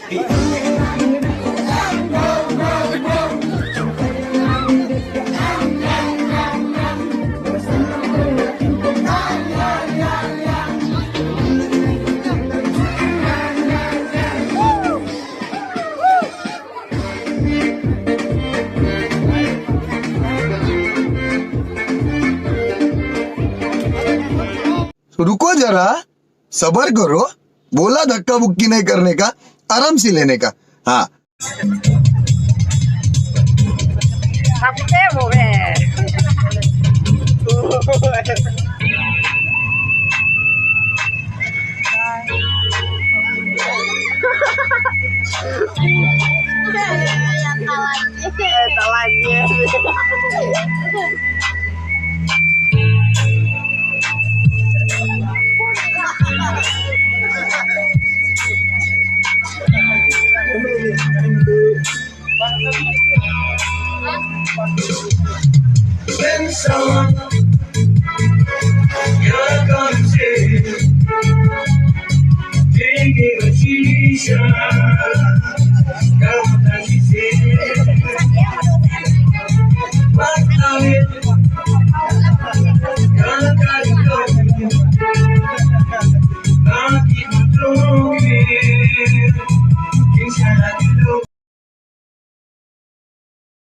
रुको जरा, सबर करो, बोला धक्का बुक्की नहीं करने का, आराम से लेने का। हाँ Hapte mover. Está lagi. When someone you're gonna take, taking a t-shirt.